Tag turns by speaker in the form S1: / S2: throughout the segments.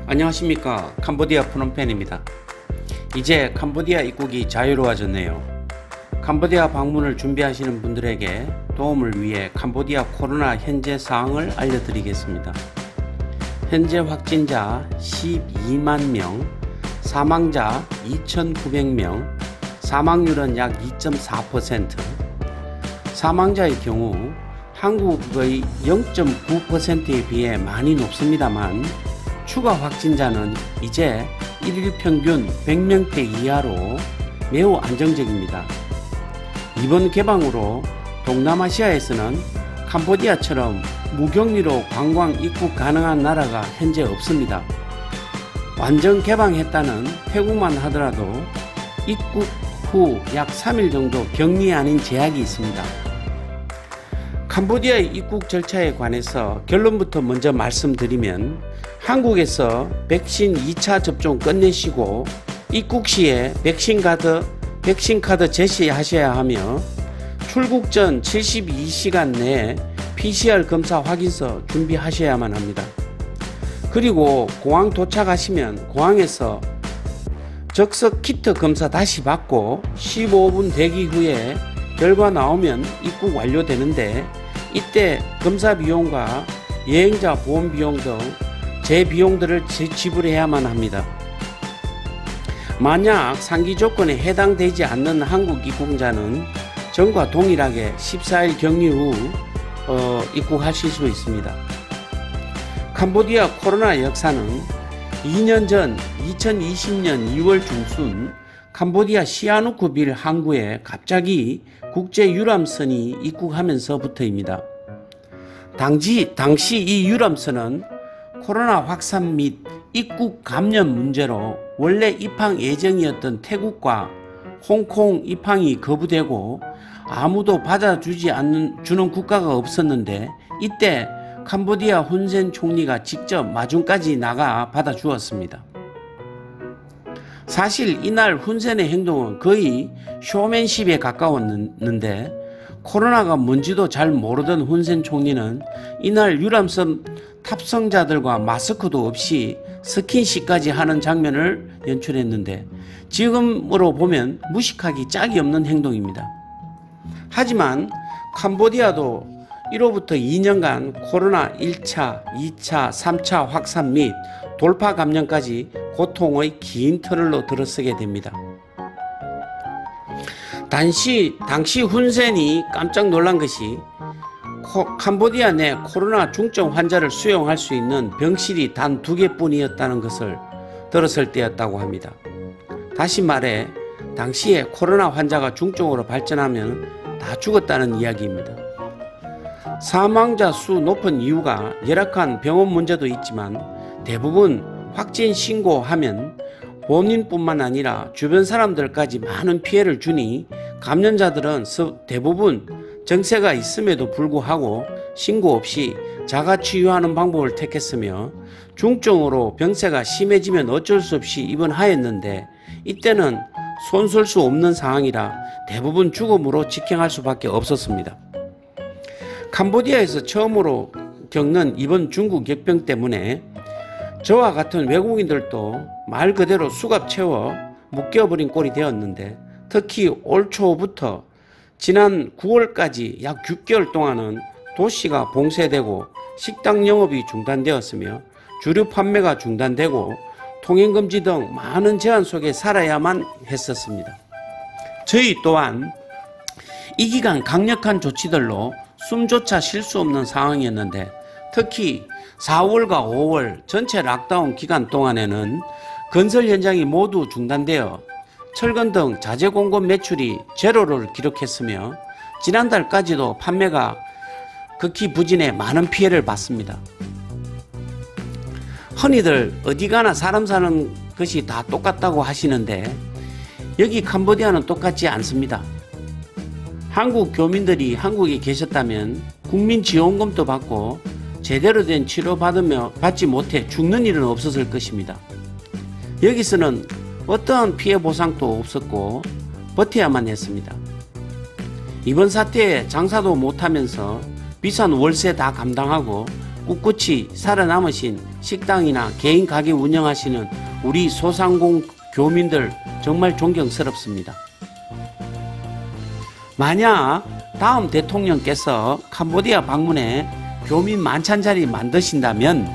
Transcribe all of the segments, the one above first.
S1: 안녕하십니까. 캄보디아 프놈펜입니다. 이제 캄보디아 입국이 자유로워졌네요. 캄보디아 방문을 준비하시는 분들에게 도움을 위해 캄보디아 코로나 현재 사항을 알려드리겠습니다. 현재 확진자 12만 명, 사망자 2,900명, 사망률은 약 2.4%, 사망자의 경우 한국의 0.9%에 비해 많이 높습니다만 추가 확진자는 이제 일일 평균 100명대 이하로 매우 안정적입니다. 이번 개방으로 동남아시아에서는 캄보디아처럼 무격리로 관광 입국 가능한 나라가 현재 없습니다. 완전 개방했다는 태국만 하더라도 입국 후 약 3일 정도 격리 아닌 제약이 있습니다. 캄보디아의 입국 절차에 관해서 결론부터 먼저 말씀드리면 한국에서 백신 2차 접종 끝내시고 입국 시에 백신 카드 제시하셔야 하며 출국 전 72시간 내에 PCR 검사 확인서 준비하셔야만 합니다. 그리고 공항 도착하시면 공항에서 적석 키트 검사 다시 받고 15분 대기 후에 결과 나오면 입국 완료되는데 이때 검사 비용과 여행자 보험 비용 등 제 비용들을 지불해야만 합니다. 만약 상기 조건에 해당되지 않는 한국 입국자는 전과 동일하게 14일 격리 후 입국하실 수 있습니다. 캄보디아 코로나 역사는 2년 전 2020년 2월 중순 캄보디아 시아누쿠빌 항구에 갑자기 국제 유람선이 입국하면서부터입니다. 당시 이 유람선은 코로나 확산 및 입국 감염 문제로 원래 입항 예정이었던 태국과 홍콩 입항이 거부되고 아무도 받아주지 주는 국가가 없었는데 이때 캄보디아 훈센 총리가 직접 마중까지 나가 받아주었습니다. 사실 이날 훈센의 행동은 거의 쇼맨십에 가까웠는데 코로나가 뭔지도 잘 모르던 훈센 총리는 이날 유람선 탑승자들과 마스크도 없이 스킨십까지 하는 장면을 연출했는데 지금으로 보면 무식하기 짝이 없는 행동입니다. 하지만 캄보디아도 1호부터 2년간 코로나 1차, 2차, 3차 확산 및 돌파 감염까지 고통의 긴 터널로 들어서게 됩니다. 당시 훈센이 깜짝 놀란 것이 캄보디아 내 코로나 중증 환자를 수용할 수 있는 병실이 단 2개뿐이었다는 것을 들었을 때였다고 합니다. 다시 말해 당시에 코로나 환자가 중증으로 발전하면 다 죽었다는 이야기입니다. 사망자 수 높은 이유가 열악한 병원 문제도 있지만 대부분 확진 신고하면 본인뿐만 아니라 주변 사람들까지 많은 피해를 주니 감염자들은 대부분 정세가 있음에도 불구하고 신고 없이 자가 치유하는 방법을 택했으며 중증으로 병세가 심해지면 어쩔 수 없이 입원하였는데 이때는 손쓸 수 없는 상황이라 대부분 죽음으로 직행할 수밖에 없었습니다. 캄보디아에서 처음으로 겪는 이번 중국 역병 때문에 저와 같은 외국인들도 말 그대로 수갑 채워 묶여버린 꼴이 되었는데 특히 올 초부터 지난 9월까지 약 6개월 동안은 도시가 봉쇄되고 식당 영업이 중단되었으며 주류 판매가 중단되고 통행금지 등 많은 제한 속에 살아야만 했었습니다. 저희 또한 이 기간 강력한 조치들로 숨조차 쉴 수 없는 상황이었는데 특히 4월과 5월 전체 락다운 기간 동안에는 건설 현장이 모두 중단되어 철근 등 자재 공급 매출이 제로를 기록했으며 지난달까지도 판매가 극히 부진해 많은 피해를 봤습니다. 흔히들 어디 가나 사람 사는 것이 다 똑같다고 하시는데 여기 캄보디아는 똑같지 않습니다. 한국 교민들이 한국에 계셨다면 국민지원금도 받고 제대로 된 치료 받지 못해 죽는 일은 없었을 것입니다. 여기서는 어떠한 피해 보상도 없었고 버텨야만 했습니다. 이번 사태에 장사도 못하면서 비싼 월세 다 감당하고 꿋꿋이 살아남으신 식당이나 개인 가게 운영하시는 우리 소상공 교민들 정말 존경스럽습니다. 만약 다음 대통령께서 캄보디아 방문해 교민 만찬 자리 만드신다면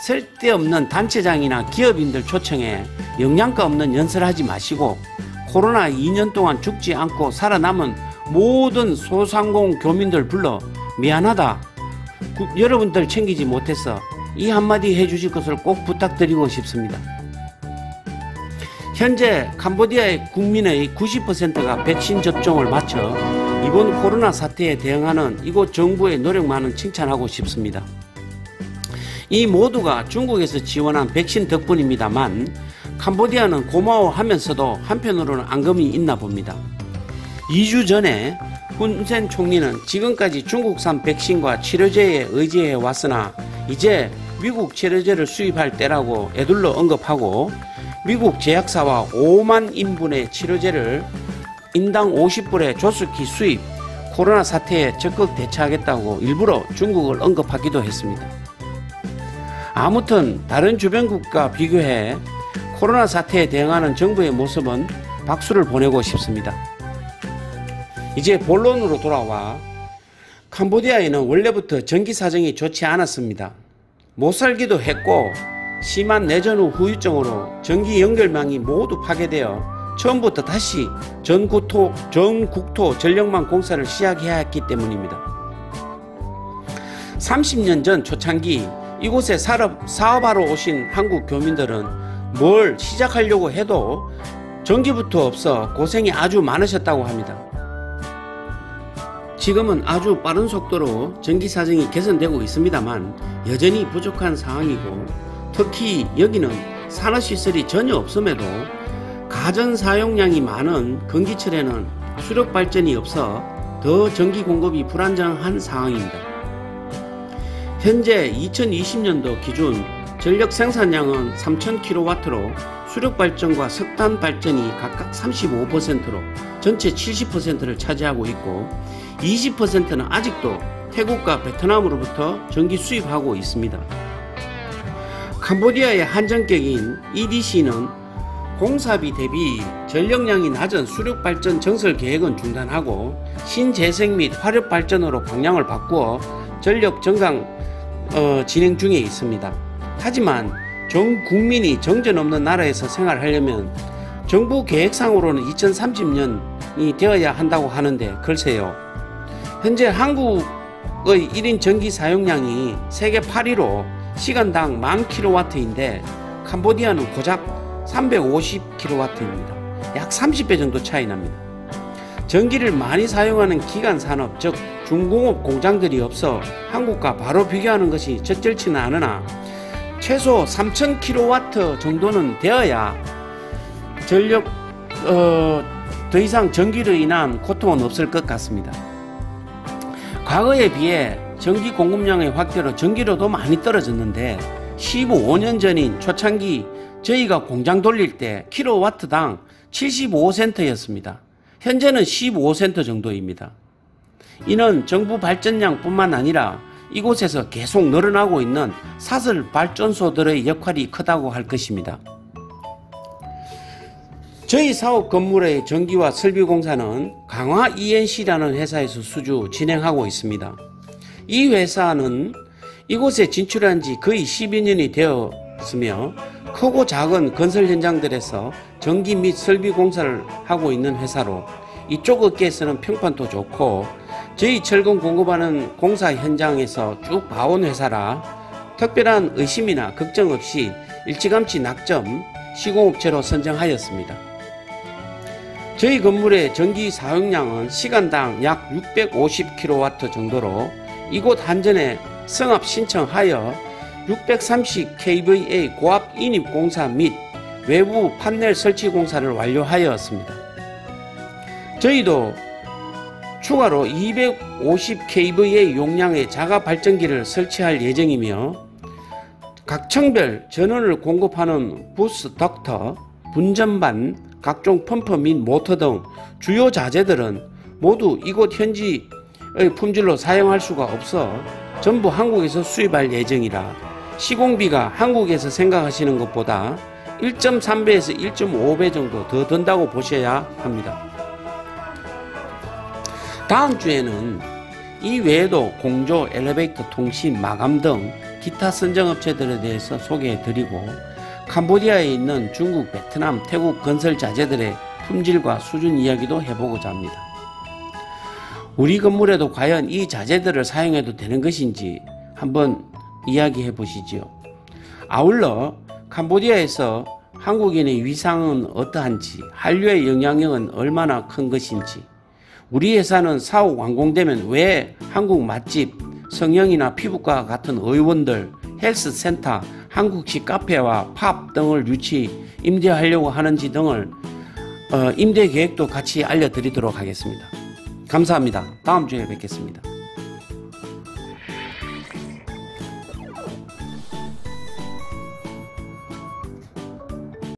S1: 쓸데없는 단체장이나 기업인들 초청해 영양가 없는 연설하지 마시고 코로나 2년 동안 죽지 않고 살아남은 모든 소상공 교민들 불러 미안하다, 여러분들 챙기지 못해서 이 한마디 해주실 것을 꼭 부탁드리고 싶습니다. 현재 캄보디아의 국민의 90%가 백신 접종을 마쳐 이번 코로나 사태에 대응하는 이곳 정부의 노력만은 칭찬하고 싶습니다. 이 모두가 중국에서 지원한 백신 덕분입니다만 캄보디아는 고마워하면서도 한편으로는 앙금이 있나 봅니다. 2주 전에 훈센 총리는 지금까지 중국산 백신과 치료제에 의지해 왔으나 이제 미국 치료제를 수입할 때라고 애둘러 언급하고 미국 제약사와 5만 인분의 치료제를 인당 50불에 조속히 수입, 코로나 사태에 적극 대처하겠다고 일부러 중국을 언급하기도 했습니다. 아무튼 다른 주변국과 비교해 코로나 사태에 대응하는 정부의 모습은 박수를 보내고 싶습니다. 이제 본론으로 돌아와 캄보디아에는 원래부터 전기 사정이 좋지 않았습니다. 못 살기도 했고 심한 내전 후 후유증으로 전기 연결망이 모두 파괴되어 처음부터 다시 전국토 전력망 공사를 시작해야 했기 때문입니다. 30년 전 초창기 이곳에 사업하러 오신 한국 교민들은 뭘 시작하려고 해도 전기부터 없어 고생이 아주 많으셨다고 합니다. 지금은 아주 빠른 속도로 전기 사정이 개선되고 있습니다만 여전히 부족한 상황이고 특히 여기는 산업시설이 전혀 없음에도 가전 사용량이 많은 건기철에는 수력 발전이 없어 더 전기 공급이 불안정한 상황입니다. 현재 2020년도 기준 전력 생산량은 3000kW로 수력 발전과 석탄 발전이 각각 35%로 전체 70%를 차지하고 있고 20%는 아직도 태국과 베트남으로부터 전기 수입하고 있습니다. 캄보디아의 한정격인 EDC는 공사비 대비 전력량이 낮은 수력발전 정설 계획은 중단하고 신재생 및 화력발전으로 방향을 바꾸어 전력 정강 진행 중에 있습니다. 하지만 전 국민이 정전 없는 나라에서 생활하려면 정부 계획상으로는 2030년이 되어야 한다고 하는데 글쎄요. 현재 한국의 1인 전기 사용량이 세계 8위로 시간당 1000kW인데 캄보디아는 고작 350kW입니다. 약 30배 정도 차이 납니다. 전기를 많이 사용하는 기간 산업 즉 중공업 공장들이 없어 한국과 바로 비교하는 것이 적절치는 않으나 최소 3000kW 정도는 되어야 전력 더 이상 전기로 인한 고통은 없을 것 같습니다. 과거에 비해 전기 공급량의 확대로 전기료도 많이 떨어졌는데 15년 전인 초창기 저희가 공장 돌릴 때 킬로와트당 75센트였습니다. 현재는 15센트 정도입니다. 이는 정부 발전량 뿐만 아니라 이곳에서 계속 늘어나고 있는 사설 발전소들의 역할이 크다고 할 것입니다. 저희 사업 건물의 전기와 설비 공사는 강화 ENC라는 회사에서 수주 진행하고 있습니다. 이 회사는 이곳에 진출한 지 거의 12년이 되었으며 크고 작은 건설 현장들에서 전기 및 설비 공사를 하고 있는 회사로 이쪽 업계에서는 평판도 좋고 저희 철근 공급하는 공사 현장에서 쭉 봐온 회사라 특별한 의심이나 걱정 없이 일찌감치 낙점 시공업체로 선정하였습니다. 저희 건물의 전기 사용량은 시간당 약 650kW 정도로 이곳 한전에 승합 신청하여 630kVA 고압 인입 공사 및 외부 판넬 설치 공사를 완료하였습니다. 저희도 추가로 250kVA 용량의 자가 발전기를 설치할 예정이며 각 층별 전원을 공급하는 부스 덕터, 분전반, 각종 펌프 및 모터 등 주요 자재들은 모두 이곳 현지의 품질로 사용할 수가 없어 전부 한국에서 수입할 예정이라 시공비가 한국에서 생각하시는 것보다 1.3배에서 1.5배 정도 더 든다고 보셔야 합니다. 다음 주에는 이 외에도 공조, 엘리베이터, 통신, 마감 등 기타 선정업체들에 대해서 소개해드리고 캄보디아에 있는 중국, 베트남, 태국 건설 자재들의 품질과 수준 이야기도 해보고자 합니다. 우리 건물에도 과연 이 자재들을 사용해도 되는 것인지 한번 이야기해 보시지요. 아울러 캄보디아에서 한국인의 위상은 어떠한지, 한류의 영향력은 얼마나 큰 것인지, 우리 회사는 사후 완공되면 왜 한국 맛집, 성형이나 피부과 같은 의원들, 헬스센터, 한국식 카페와 팝 등을 임대하려고 하는지 등을 임대 계획도 같이 알려드리도록 하겠습니다. 감사합니다. 다음 주에 뵙겠습니다.